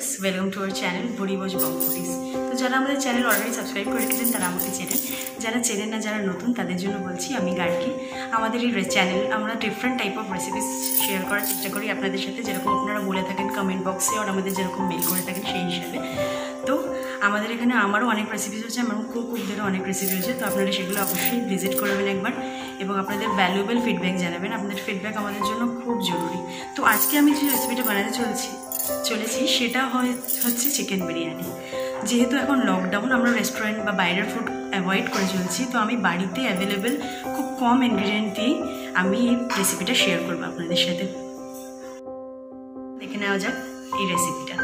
Viewers, welcome to our channel bhuribhojbongfoodies। তো যারা আমাদের চ্যানেল অলরেডি সাবস্ক্রাইব করে রেখেছেন তারা আমাকে চেনেন, যারা চেনেন না, যারা নতুন তাদের জন্য বলছি আমি গার্কি। আমাদের এই চ্যানেল আমরা different type of recipes share করার চেষ্টা করি আপনাদের সাথে, যেরকম আপনারা বলে থাকেন কমেন্ট বক্সে আর আমাদের যেরকম মেল করে থাকেন সেই হিসাবে। তো আমাদের এখানে আমারও অনেক রেসিপিস হচ্ছে, আমার কুকদেরও অনেক রেসিপি হচ্ছে, তো আপনারা সেগুলো অবশ্যই ভিজিট করবেন একবার এবং আপনাদের ভ্যালুয়েবল ফিডব্যাক জানাবেন। আপনাদের ফিডব্যাক আমাদের জন্য খুব জরুরি। তো আজকে আমি যে রেসিপিটা বানাতে চলেছি সেটা হচ্ছে চিকেন বিরিয়ানি। যেহেতু এখন লকডাউন, আমরা রেস্টুরেন্ট বা বাইরের ফুড অ্যাভয়েড করে চলছি, তো আমি বাড়িতে অ্যাভেলেবেল খুব কম ইনগ্রিডিয়েন্ট দিয়ে আমি এই রেসিপিটা শেয়ার করবো আপনাদের সাথে। দেখে নেওয়া যাক এই রেসিপিটা।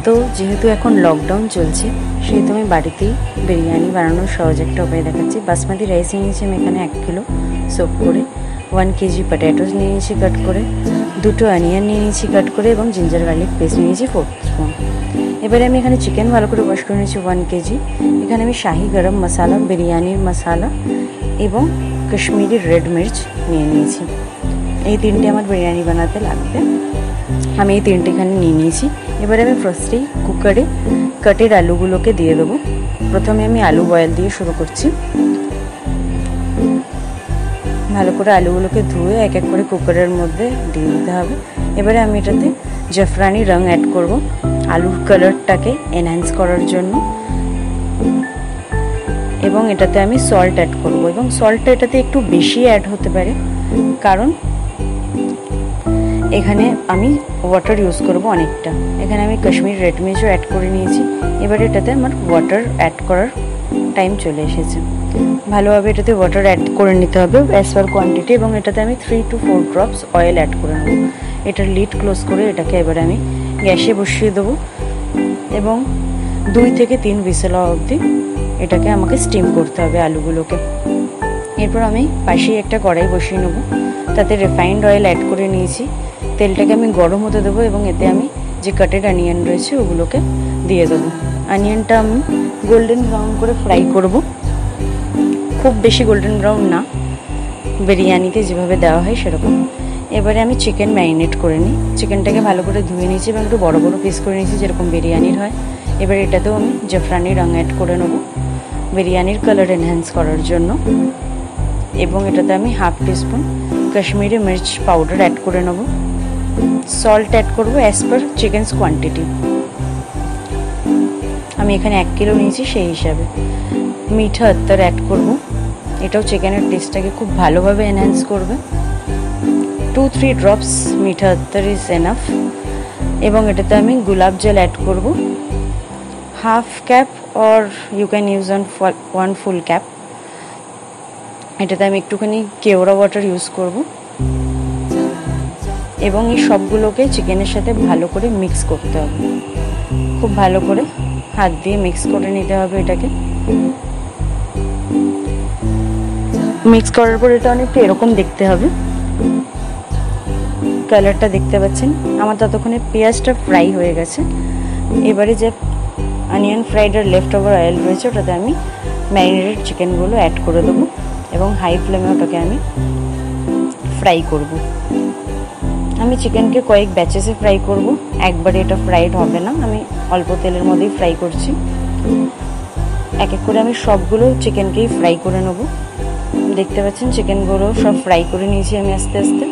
তো যেহেতু এখন লকডাউন চলছে, সেহেতু আমি বাড়িতেই বিরিয়ানি বানানোর সহজ একটা উপায় দেখাচ্ছি। বাসমতি রাইস নিয়েছি আমি এখানে 1 কিলো সোপ করে, 1 কেজি পটেটোস নিয়ে নিয়েছি কাট করে, 2টো অনিয়ন নিয়ে নিয়েছি কাট করে এবং জিঞ্জার গার্লিক পেস্ট নিয়ে নিয়েছি 4 স্পুন। এবারে আমি এখানে চিকেন ভালো করে ওয়াশ করে নিয়েছি 1 কেজি। এখানে আমি শাহি গরম মশলা, বিরিয়ানির মশলা এবং কাশ্মীরি রেড মির্চ নিয়ে নিয়েছি। এই 3টে আমার বিরিয়ানি বানাতে লাগবে, আমি এই 3টে এখানে নিয়ে নিয়েছি। এবারে আমি ফার্স্টেই কুকারে কাটের আলুগুলোকে দিয়ে দেবো। প্রথমে আমি আলু বয়েল দিয়ে শুরু করছি। ভালো করে আলুগুলোকে ধুয়ে এক এক করে কুকারের মধ্যে দিয়ে দিতে হবে। এবারে আমি এটাতে জাফরানি রং অ্যাড করব আলুর কালারটাকে এনহ্যান্স করার জন্য, এবং এটাতে আমি সল্ট অ্যাড করব, এবং সল্টটা এটাতে একটু বেশি অ্যাড হতে পারে কারণ এখানে আমি ওয়াটার ইউজ করব অনেকটা। এখানে আমি কাশ্মীরি রেড মির্চও অ্যাড করে নিয়েছি। এবারে এটাতে আমার ওয়াটার অ্যাড করার টাইম চলে এসেছে। ভালোভাবে এটাতে ওয়াটার অ্যাড করে নিতে হবে অ্যাজ পার কোয়ান্টিটি, এবং এটাতে আমি 3 to 4 ড্রপস অয়েল অ্যাড করে নেব। এটার লিড ক্লোজ করে এটাকে এবারে আমি গ্যাসে বসিয়ে দেবো এবং 2 থেকে 3 হুইসেল অবধি এটাকে আমাকে স্টিম করতে হবে আলুগুলোকে। এরপর আমি পাশেই একটা কড়াই বসিয়ে নেব, তাতে রিফাইন্ড অয়েল অ্যাড করে নিয়েছি। তেলটাকে আমি গরম হতে দেবো এবং এতে আমি যে কাটেড অনিয়ন রয়েছে ওগুলোকে দিয়ে দেবো। অনিয়নটা আমি গোল্ডেন ব্রাউন করে ফ্রাই করব, খুব বেশি গোল্ডেন ব্রাউন না, বিরিয়ানিতে যেভাবে দেওয়া হয় সেরকম। এবারে আমি চিকেন ম্যারিনেট করে নিই। চিকেনটাকে ভালো করে ধুয়ে নিয়েছি এবং একটু বড় বড় পিস করে নিয়েছি যেরকম বিরিয়ানির হয়। এবার এটাতেও আমি জাফরানি রং অ্যাড করে নেব বিরিয়ানির কালার এনহ্যান্স করার জন্য, এবং এটাতে আমি 1/2 টিস্পুন কাশ্মীরি মির্চ পাউডার অ্যাড করে নেব। সল্ট অ্যাড করবো অ্যাজ পার চিকেনস কোয়ান্টিটি। আমি এখানে 1 কিলো নিয়েছি সেই হিসাবে। মিঠা আতর অ্যাড করব, এটাও চিকেনের টেস্টটাকে খুব ভালোভাবে এনহ্যান্স করবে। 2-3 ড্রপস মিঠা আতর ইজ এনাফ। এবং এটাতে আমি গোলাপ জল অ্যাড করব 1/2 cup or you can use 1 full cup. এটাতে আমি একটুখানি কেওড়া ওয়াটার ইউজ করব এবং এই সবগুলোকে চিকেনের সাথে ভালো করে মিক্স করতে হবে। খুব ভালো করে হাত দিয়ে মিক্স করে নিতে হবে এটাকে। মিক্স করার পর এটা অনেকটা এরকম দেখতে হবে, কালারটা দেখতে পাচ্ছেন। আমার ততক্ষণে পেঁয়াজটা ফ্রাই হয়ে গেছে। এবারে যে অনিয়ন ফ্রাইডার লেফট ওভার অয়েল রয়েছে ওটাতে আমি ম্যারিনেটেড চিকেনগুলো অ্যাড করে দেবো এবং হাই ফ্লেমে ওটাকে আমি ফ্রাই করব। আমি চিকেনকে কয়েক ব্যাচেসে ফ্রাই করব, একবারে এটা ফ্রাইড হবে না, আমি অল্প তেলের মধ্যেই ফ্রাই করছি। এক এক করে আমি সবগুলো চিকেনকেই ফ্রাই করে নেব। দেখতে পাচ্ছেন চিকেনগুলো সব ফ্রাই করে নিয়েছি আমি আস্তে আস্তে।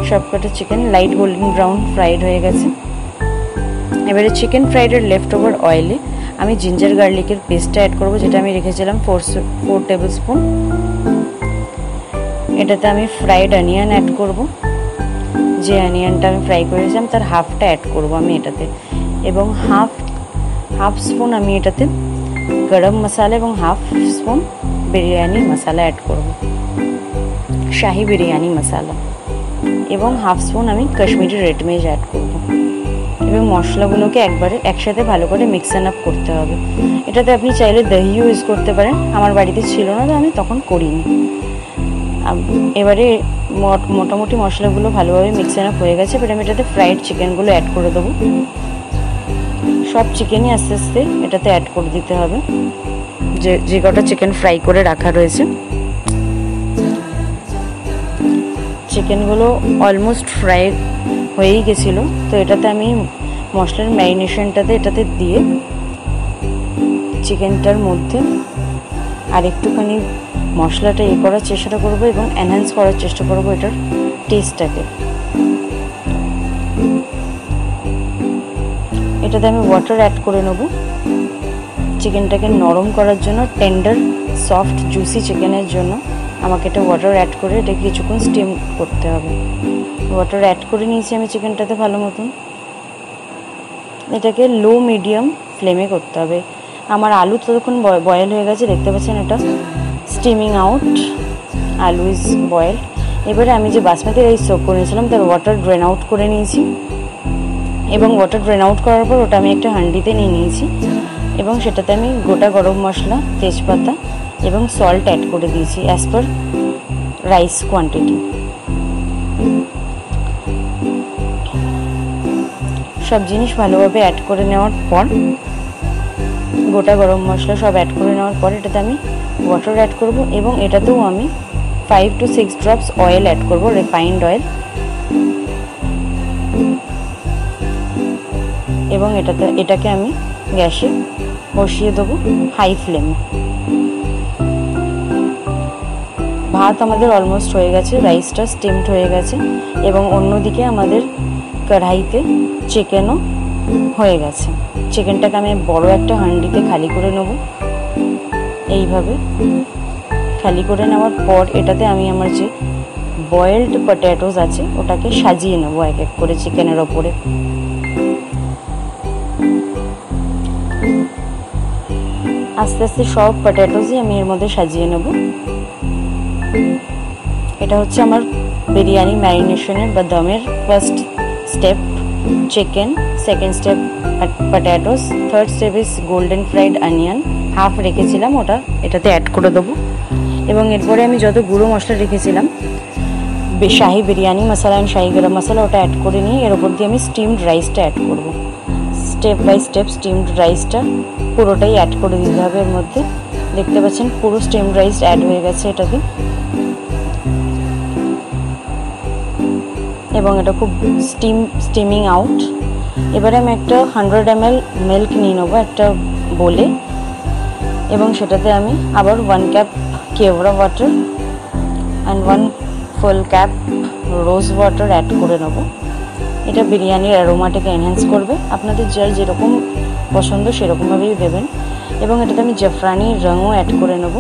সবকটা chicken light golden brown fried হয়ে গেছে। এবারে চিকেন ফ্রাইডের লেফট ওভার অয়েলে আমি জিঞ্জার গার্লিকের পেস্টটা অ্যাড করব, যেটা আমি রেখেছিলাম 4 টেবিল স্পুন। এটাতে আমি ফ্রাইড অনিয়ন অ্যাড করব, যে অনিয়নটা আমি ফ্রাই করেছিলাম তার হাফটা অ্যাড করব আমি এটাতে, এবং হাফ স্পুন আমি এটাতে গরম মশলা এবং 1/2 স্পুন বিরিয়ানি মশলা অ্যাড করব, শাহি বিরিয়ানি মশলা, এবং 1/2 স্পুন আমি কাশ্মীরি রেড মির্চ অ্যাড করব। এবং মশলাগুলোকে একবারে একসাথে ভালো করে মিক্স আপ করতে হবে। এটাতে আপনি চাইলে দহিও ইউজ করতে পারেন, আমার বাড়িতে ছিল না তো আমি তখন করিনি। এবারে মোটামুটি মশলাগুলো ভালোভাবে মিক্স আপ হয়ে গেছে। এবারে আমি এটাতে ফ্রাইড চিকেনগুলো অ্যাড করে দেবো। সব চিকেনই আস্তে আস্তে এটাতে অ্যাড করে দিতে হবে। যে কটা চিকেন ফ্রাই করে রাখা রয়েছে। চিকেনগুলো অলমোস্ট ফ্রাই হয়েই গেছিলো। তো এটাতে আমি মশলার ম্যারিনেশনটাতে এটাতে দিয়ে চিকেনটার মধ্যে আর একটুখানি মশলাটা করার চেষ্টা করবো এবং এনহ্যান্স করার চেষ্টা করবো এটার টেস্টটাকে। এটাতে আমি ওয়াটার অ্যাড করে নেব চিকেনটাকে নরম করার জন্য, টেন্ডার সফট জুসি চিকেনের জন্য আমাকে এটা ওয়াটার অ্যাড করে এটাকে কিছুক্ষণ স্টিম করতে হবে। ওয়াটার অ্যাড করে নিয়েছি আমি চিকেনটাতে ভালো মতন। এটাকে লো মিডিয়াম ফ্লেমে করতে হবে। আমার আলু ততক্ষণ বয়েল হয়ে গেছে, দেখতে পাচ্ছেন এটা স্টিমিং আউট, আলু ইজ বয়েল। এবারে আমি যে বাসমতি রাইস সোক করে নিয়েছিলাম তার ওয়াটার ড্রেন আউট করে নিয়েছি এবং ওয়াটার ড্রেন আউট করার পর ওটা আমি একটা হাঁড়িতে নিয়ে নিয়েছি এবং সেটাতে আমি গোটা গরম মশলা, তেজপাতা এবং সল্ট অ্যাড করে দিয়েছি অ্যাজ পার রাইস কোয়ান্টিটি। সব জিনিস ভালোভাবে অ্যাড করে নেওয়ার পর, গোটা গরম মশলা সব অ্যাড করে নেওয়ার পর এটাতে আমি ওয়াটার অ্যাড করব এবং এটাতেও আমি 5 to 6 drops অয়েল অ্যাড করব, রিফাইন্ড অয়েল। এবং এটাকে আমি গ্যাসে বসিয়ে দেবো হাই ফ্লেমে। ভাত আমাদের অলমোস্ট হয়ে গেছে, রাইসটা স্টিমড হয়ে গেছে এবং অন্যদিকে আমাদের কড়াইতে চিকেনও হয়ে গেছে। চিকেনটাকে আমি বড় একটা হাঁড়িতে খালি করে নেব। এইভাবে খালি করে নেওয়ার পর এটাতে আমি আমার যে বয়েলড পটেটোস আছে ওটাকে সাজিয়ে নেবো এক এক করে চিকেনের ওপরে। আস্তে আস্তে সব পটেটোসই আমি এর মধ্যে সাজিয়ে নেব। এটা হচ্ছে আমার বিরিয়ানি ম্যারিনেশনের বা দমের first step chicken, second step potatoes, third step is golden fried onion, half রেখেছিলাম ওটা এটাতে অ্যাড করে দেবো। এবং এরপরে আমি যত গুঁড়ো মশলা রেখেছিলাম, শাহি বিরিয়ানি মশলা অ্যান্ড শাহি গরম মশলা, ওটা অ্যাড করে নিয়ে এর ওপর দিয়ে আমি স্টিমড রাইসটা অ্যাড করব। স্টেপ বাই স্টেপ স্টিমড রাইসটা পুরোটাই অ্যাড করে দিতে হবে এর মধ্যে। দেখতে পাচ্ছেন পুরো স্টিমড রাইস অ্যাড হয়ে গেছে এটাতে এবং এটা খুব স্টিমিং আউট। এবারে আমি একটা 100 ml মিল্ক নিয়ে নেবো একটা বোলে এবং সেটাতে আমি আবার 1 cup kewra water and 1 full cup rose water add করে নেবো। এটা বিরিয়ানির অ্যারোমাটাকে এনহ্যান্স করবে, আপনাদের যার যেরকম পছন্দ সেরকমভাবেই দেবেন। এবং এটাতে আমি জাফরানি রঙও অ্যাড করে নেব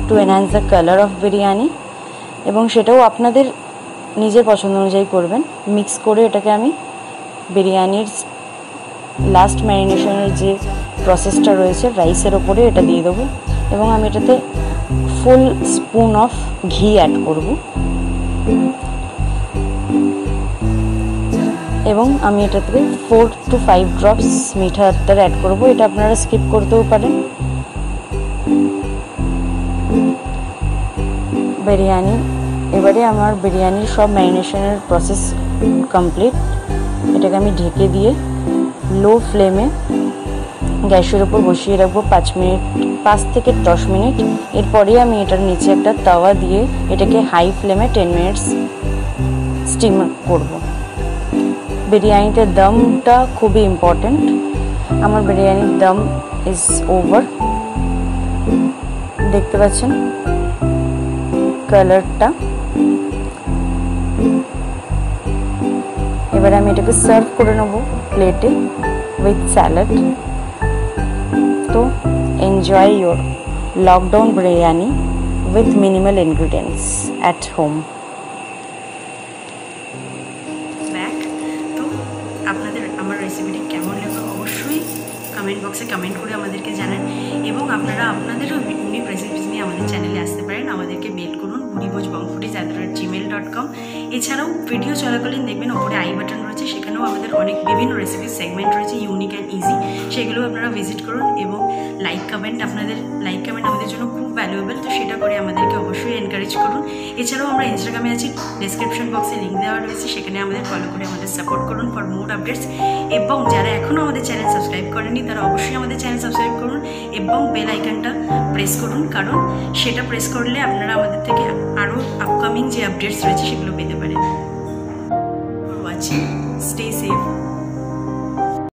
to enhance the colour of biryani এবং সেটাও আপনাদের নিজের পছন্দ অনুযায়ী করবেন। মিক্স করে এটাকে আমি বিরিয়ানির লাস্ট ম্যারিনেশনের যে প্রসেসটা রয়েছে রাইসের ওপরে এটা দিয়ে দেবো এবং আমি এটাতে ফুল স্পুন অফ ঘি অ্যাড করব এবং আমি এটাতে 4 to 5 drops মিঠা আতর অ্যাড করব। এটা আপনারা স্কিপ করতেও পারেন। বিরিয়ানি, এবারে আমার বিরিয়ানির সব ম্যারিনেশনের প্রসেস কমপ্লিট। এটাকে আমি ঢেকে দিয়ে লো ফ্লেমে গ্যাসের উপর বসিয়ে রাখবো 5 থেকে 10 মিনিট। এরপরে আমি এটার নিচে একটা তাওয়া দিয়ে এটাকে হাই ফ্লেমে 10 মিনিটস স্টিম করব। বিরিয়ানিতে দমটা খুবই ইম্পর্টেন্ট। আমার বিরিয়ানির দম ইজ ওভার, দেখতে পাচ্ছেন কালারটা। এবারে আমি এটাকে সার্ভ করে নেব প্লেটে উইথ স্যালাড। তো enjoy your lockdown biryani with minimal ingredients at home. তো আপনাদের আমার রেসিপিটি কেমন লাগলো অবশ্যই কমেন্ট বক্সে কমেন্ট করে আমাদেরকে জানান এবং আপনারা আপনাদেরও ইউনিক রেসিপিস নিয়ে আমাদের চ্যানেলে আসতে পারেন। আমাদেরকে মেল করুন bhuribhojbongfoodies@gmail.com manchurian.com। এছাড়াও ভিডিও চলাকালীন দেখবেন ওপরে আই বাটন রয়েছে, সেখানেও আমাদের অনেক বিভিন্ন রেসিপি সেগমেন্ট রয়েছে, ইউনিক অ্যান্ড ইজি, সেগুলো আপনারা ভিজিট করুন। এবং লাইক কমেন্ট আমাদের জন্য খুব ভ্যালুয়েবল, তো সেটা করে আমাদেরকে অবশ্যই এনকারেজ করুন। এছাড়াও আমরা ইনস্টাগ্রামে আছি, ডেসক্রিপশন বক্সে লিঙ্ক দেওয়া রয়েছে, সেখানে আমাদের ফলো করে আমাদের সাপোর্ট করুন ফর মোর আপডেটস। এবং যারা এখনও আমাদের চ্যানেল সাবস্ক্রাইব করেনি তারা অবশ্যই আমাদের চ্যানেল সাবস্ক্রাইব করুন এবং বেল আইকনটা প্রেস করুন, কারণ সেটা প্রেস করলে আপনারা আমাদের থেকে আরও আপকামিং যে আপডেটস রয়েছে সেগুলো পেতে পারেন। Watching, stay safe.